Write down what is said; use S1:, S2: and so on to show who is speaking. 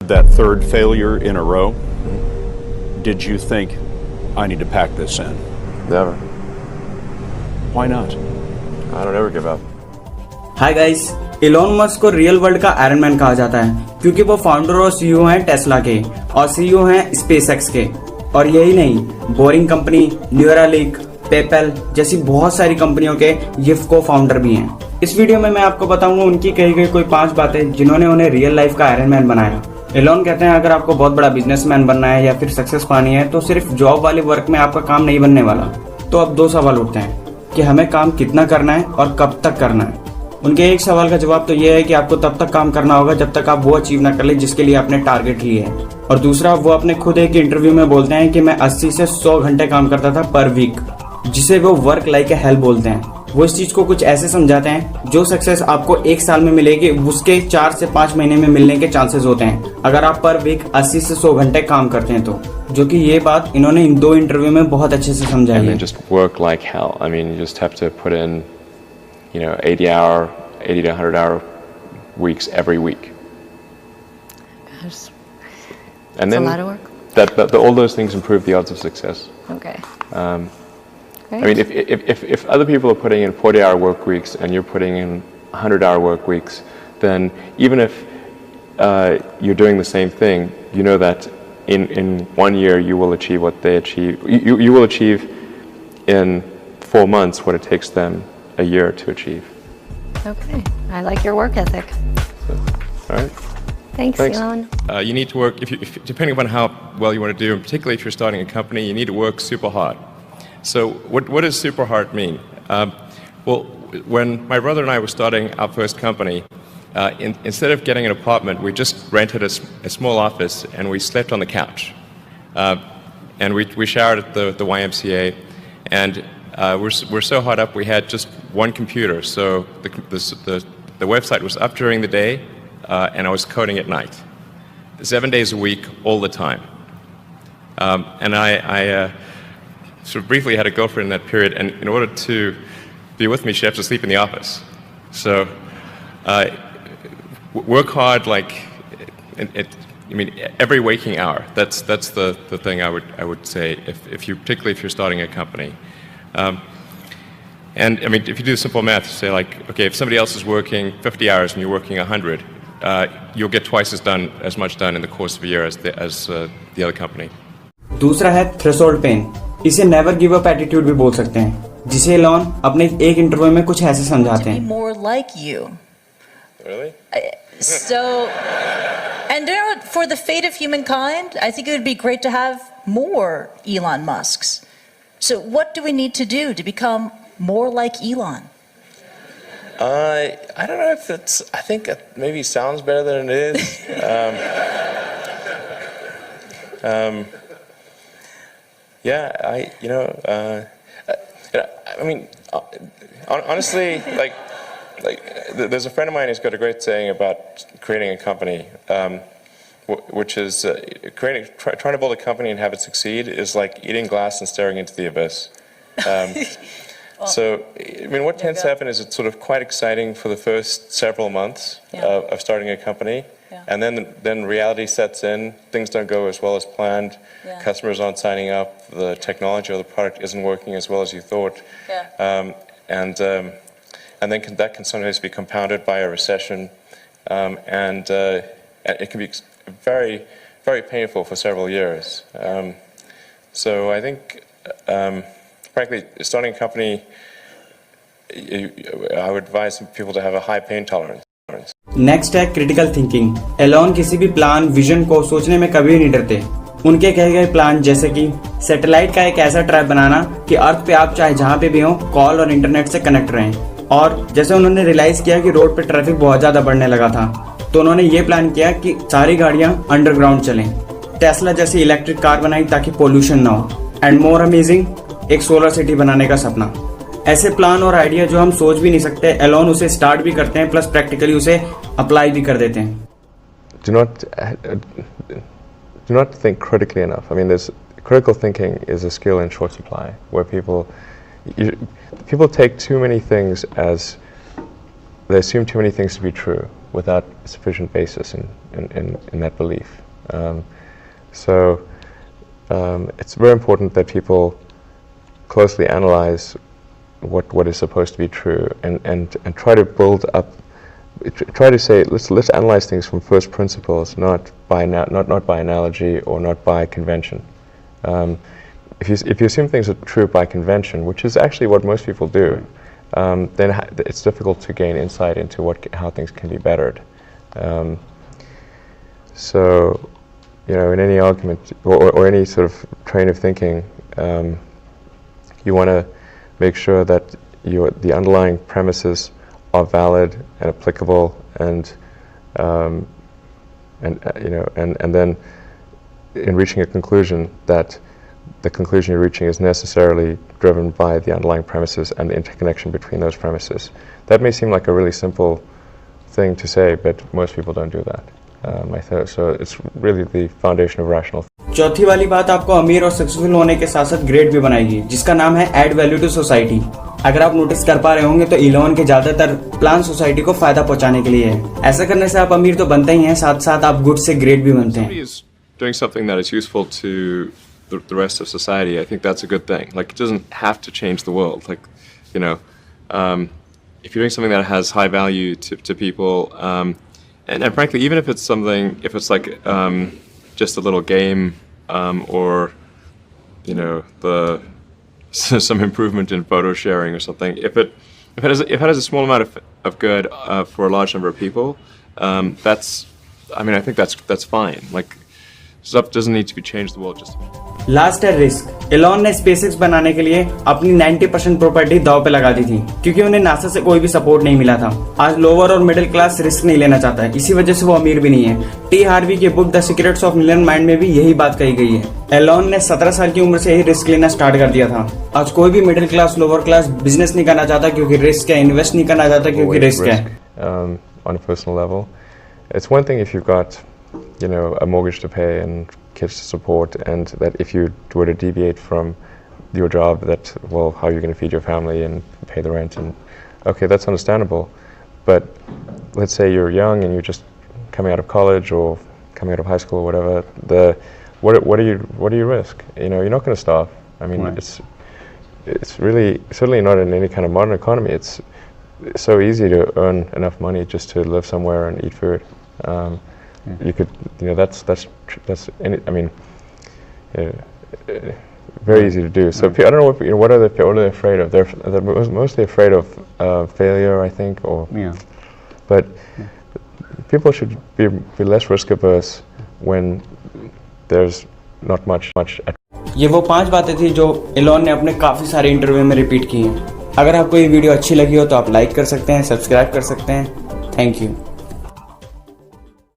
S1: That third failure in a row, did you think, I need to pack this in?
S2: Never.
S1: Why not?
S2: I don't ever give up.
S3: Hi guys, Elon Musk को real world का iron man कहा जाता है क्योंकि वो founder और CEO हैं Tesla के और सीईओ हैं स्पेसएक्स के। और यही नहीं, बोरिंग कंपनी, न्यूरालिंक, पेपल जैसी बहुत सारी कंपनियों के ये को फाउंडर भी हैं। इस वीडियो में मैं आपको बताऊंगा उनकी कही गई कोई 5 बातें जिन्होंने उन्हें रियल लाइफ का आयरन मैन बनाया। एलोन कहते हैं अगर आपको बहुत बड़ा बिजनेसमैन बनना है या फिर सक्सेस पानी है तो सिर्फ जॉब वाले वर्क में आपका काम नहीं बनने वाला। तो अब 2 सवाल उठते हैं कि हमें काम कितना करना है और कब तक करना है। उनके एक सवाल का जवाब तो ये है कि आपको तब तक काम करना होगा जब तक आप वो अचीव ना कर ले जिसके लिए आपने टारगेट लिए है। और दूसरा, वो अपने खुद एक इंटरव्यू में बोलते हैं कि मैं 80 से 100 घंटे काम करता था पर वीक, जिसे वो वर्क लाइक ए हेल बोलते हैं। वो इस चीज को कुछ ऐसे समझाते हैं जो सक्सेस आपको 1 साल में मिलेगी उसके 4 से 5 महीने में मिलने के चांसेस होते हैं अगर आप पर वीक 80 से 100 घंटे काम करते हैं तो। जो कि ये बात इन्होंने इन 2 इंटरव्यू में बहुत अच्छे से समझाई है।
S2: Just work like hell. I mean, you just have to put in, 80 to 100 hour weeks every week.
S4: Gosh,
S2: And then
S4: a lot of work.
S2: all those things improve the odds of success.
S4: Okay.
S2: I mean, if other people are putting in 40-hour work weeks and you're putting in 100-hour work weeks, then even if you're doing the same thing, you know that in 1 year you will achieve what they achieve. You will achieve in 4 months what it takes them a year to achieve.
S4: Okay. I like your work ethic.
S2: So, all right.
S4: Thanks. Elon.
S5: You need to work, depending upon how well you want to do, and particularly if you're starting a company, you need to work super hard. So what does super hard mean? Well, when my brother and I were starting our first company, instead of getting an apartment, we just rented a small office and we slept on the couch. And we showered at the YMCA, and we're so hot up we had just one computer. So the website was up during the day, and I was coding at night, 7 days a week, all the time. And I sort of briefly had a girlfriend in that period, and in order to be with me, she'd have to sleep in the office. So work hard, like every waking hour. That's the thing I would say particularly if you're starting a company. And I mean, if you do simple math, say like, okay, if somebody else is working 50 hours and you're working 100, you'll get twice as much done in the course of a year as the other company.
S3: दूसरा है threshold pen. इसे never give up attitude भी बोल सकते हैं, जिसे Elon अपने एक इंटरव्यू में कुछ ऐसे समझाते हैं।
S6: More like you.
S2: Really?
S6: So, and for the fate of humankind, I think it would be great to have more Elon Musks. So, what do we need to do to become more like Elon?
S2: I don't know if it's. I think it maybe sounds better than it is. Yeah, I mean, honestly, like, there's a friend of mine who's got a great saying about creating a company, which is trying to build a company and have it succeed is like eating glass and staring into the abyss. So, I mean, what tends to happen is it's sort of quite exciting for the first several months of starting a company. Yeah. And then reality sets in, things don't go as well as planned, customers aren't signing up, the technology or the product isn't working as well as you thought. Yeah. And then that can sometimes be compounded by a recession, and it can be very, very painful for several years. So I think, frankly, starting a company, I would advise people to have a high pain tolerance.
S3: Next है critical thinking. Elon किसी भी plan, vision को सोचने में कभी नहीं डरते। उनके कहे गए प्लान जैसे कि सैटेलाइट का एक ऐसा ट्रैप बनाना कि अर्थ पे आप चाहे जहां पे भी हो कॉल और इंटरनेट से कनेक्ट रहें। और जैसे उन्होंने रियलाइज किया कि रोड पे ट्रैफिक बहुत ज्यादा बढ़ने लगा था तो उन्होंने ये प्लान किया कि सारी गाड़ियां अंडरग्राउंड चलें। टेस्ला जैसी इलेक्ट्रिक कार बनाई ताकि पोल्यूशन ना हो। एंड मोर अमेजिंग, एक सोलर सिटी बनाने का सपना। ऐसे प्लान और आइडिया जो हम सोच भी नहीं सकते, एलोन उसे स्टार्ट भी करते हैं प्लस प्रैक्टिकली उसे अप्लाई भी कर देते हैं।
S2: Do not think critically enough. I mean, critical thinking is a skill in short supply, where people take too many things they assume too many things to be true, without sufficient basis in that belief. It's very important that people closely analyze what is supposed to be true and try to build up. Try to say let's analyze things from first principles, not by analogy or not by convention. If you assume things are true by convention, which is actually what most people do, then it's difficult to gain insight into how things can be bettered. So, in any argument or any sort of train of thinking, you want to make sure that the underlying premises are valid and applicable, and then in reaching a conclusion, that the conclusion you're reaching is necessarily driven by the underlying premises and the interconnection between those premises. That may seem like a really simple thing to say, but most people don't do that. So it's really the foundation of rational.
S3: चौथी वाली बात आपको अमीर और successful होने के साथ साथ ग्रेट भी बनाएगी, जिसका नाम है ऐड वैल्यू टू सोसाइटी। अगर आप नोटिस कर पा रहे होंगे तो इलॉन के ज्यादातर प्लान सोसाइटी को फायदा पहुंचाने के लिए है। ऐसा करने से आप अमीर तो बनते ही हैं, साथ साथ आप गुड से ग्रेट भी बनते हैं।
S5: Doing something that is useful to the rest of society, I think that's a good thing. Like, it doesn't have to change the world. Like, if you're doing something that has high value to people, and frankly, even if it's like just a little game, or some improvement in photo sharing or something, if it has a small amount of good for a large number of people, I think that's fine. Like, stuff doesn't need to be changed the world just.
S3: Last है risk. Elon ने SpaceX बनाने के लिए अपनी 90% property दांव पे लगा दी थी, क्योंकि उन्हें नासा से कोई भी सपोर्ट नहीं मिला था। आज लोअर और मिडिल क्लास रिस्क नहीं लेना चाहता है, इसी वजह से वो अमीर भी नहीं है। टी हार्वी के book the secrets of million mind में भी यही बात कही गई है। एलॉन ने 17 साल की उम्र से ही रिस्क लेना स्टार्ट कर दिया था। आज कोई भी middle class lower class business नहीं करना चाहता क्योंकि रिस्क है, इन्वेस्ट नहीं करना चाहता क्योंकि रिस्क है।
S2: On a personal level, it's one thing if you've got a mortgage to pay and kids to support, and that if you were to deviate from your job, that, well, how are you going to feed your family and pay the rent? And okay, that's understandable. But let's say you're young and you're just coming out of college or coming out of high school or whatever. What do you risk? You're not going to starve. I mean, right. It's really certainly not in any kind of modern economy. It's so easy to earn enough money just to live somewhere and eat food. You could, that's very easy to do. So I don't know what are they afraid of? They're mostly afraid of failure, I think, but people should be less risk averse when there's not much.
S3: ये वो 5 बातें थी जो Elon ने अपने काफी सारे interview में रिपीट की हैं। अगर आपको ये वीडियो अच्छी लगी हो तो आप लाइक कर सकते हैं, सब्सक्राइब कर सकते हैं। Thank you.